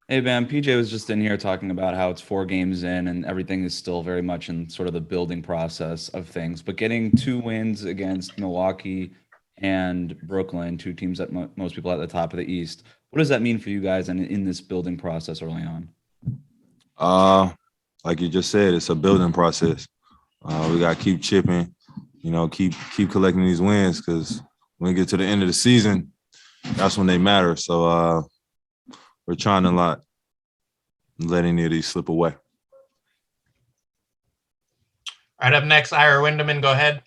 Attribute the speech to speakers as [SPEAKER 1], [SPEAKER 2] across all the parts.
[SPEAKER 1] Hey, Bam. PJ was just in here talking about how it's 4 games in and everything is still very much in sort of the building process of things. But getting 2 wins against Milwaukee and Brooklyn, 2 teams that most people at the top of the East, what does that mean for you guys and in this building process early on?
[SPEAKER 2] Uh, like you just said, it's a building process. We gotta keep chipping, keep collecting these wins because when we get to the end of the season, that's when they matter. So we're trying to not let any of these slip away.
[SPEAKER 3] All right, up next, Ira Windeman, go ahead.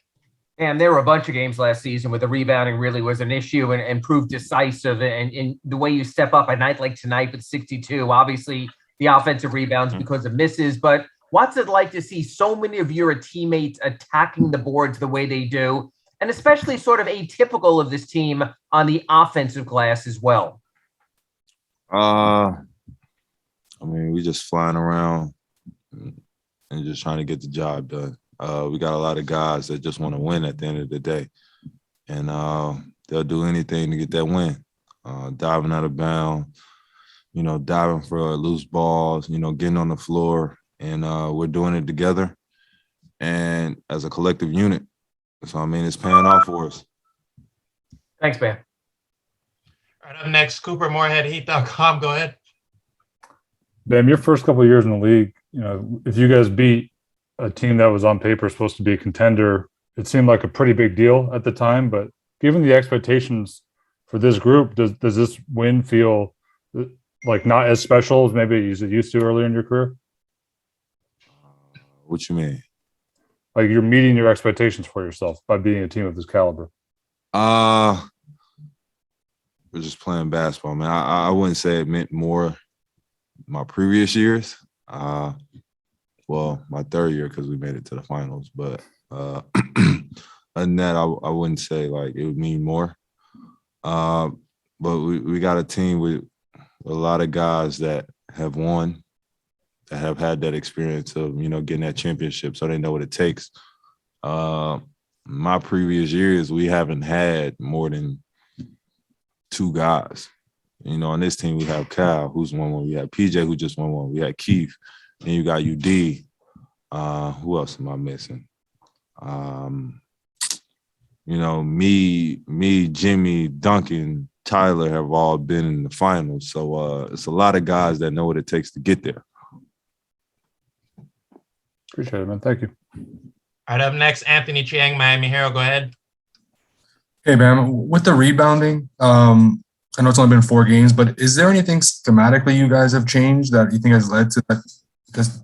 [SPEAKER 4] And there were a bunch of games last season where the rebounding really was an issue and proved decisive. And the way you step up a night like tonight with 62, obviously the offensive rebounds because of misses. But what's it like to see so many of your teammates attacking the boards the way they do, and especially sort of atypical of this team on the offensive glass as well?
[SPEAKER 2] We just flying around and just trying to get the job done. We got a lot of guys that just want to win at the end of the day, and they'll do anything to get that win. Diving out of bounds, diving for loose balls, getting on the floor, and we're doing it together and as a collective unit. So, it's paying off for us.
[SPEAKER 4] Thanks, man.
[SPEAKER 3] All right, up next, Cooper Moorhead, Heat.com, go ahead.
[SPEAKER 5] Bam, your first couple of years in the league, if you guys beat a team that was on paper supposed to be a contender, it seemed like a pretty big deal at the time. But given the expectations for this group, does this win feel like not as special as maybe you used to earlier in your career?
[SPEAKER 2] What you mean?
[SPEAKER 5] Like you're meeting your expectations for yourself by beating a team of this caliber.
[SPEAKER 2] We're just playing basketball, man. I wouldn't say it meant more my previous years. Well, my third year because we made it to the finals. But other than that, I wouldn't say like it would mean more. But we got a team with a lot of guys that have won, that have had that experience of, getting that championship, so they know what it takes. My previous years, we haven't had more than 2 guys. On this team, we have Cal, who's won one. We have PJ, who just won one. We had Keith. And you got UD. Who else am I missing? Me, Jimmy, Duncan, Tyler have all been in the finals. So it's a lot of guys that know what it takes to get there.
[SPEAKER 5] Appreciate it, man. Thank you.
[SPEAKER 3] All right, up next, Anthony Chiang, Miami Hero, go ahead.
[SPEAKER 6] Hey, Bam, with the rebounding, I know it's only been 4 games, but is there anything schematically you guys have changed that you think has led to that,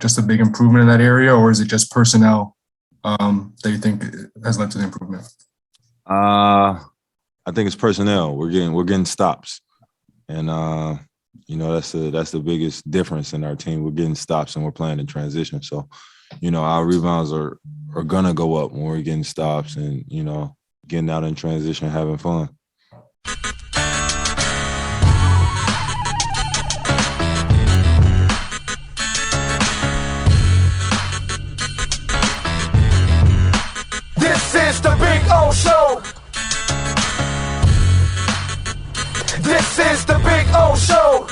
[SPEAKER 6] just a big improvement in that area, or is it just personnel that you think has led to the improvement?
[SPEAKER 2] I think it's personnel. We're getting stops, and that's the biggest difference in our team. We're getting stops and we're playing in transition. So, our rebounds are gonna go up when we're getting stops and getting out in transition, having fun.
[SPEAKER 7] This is the Big O Show. This is the Big O Show.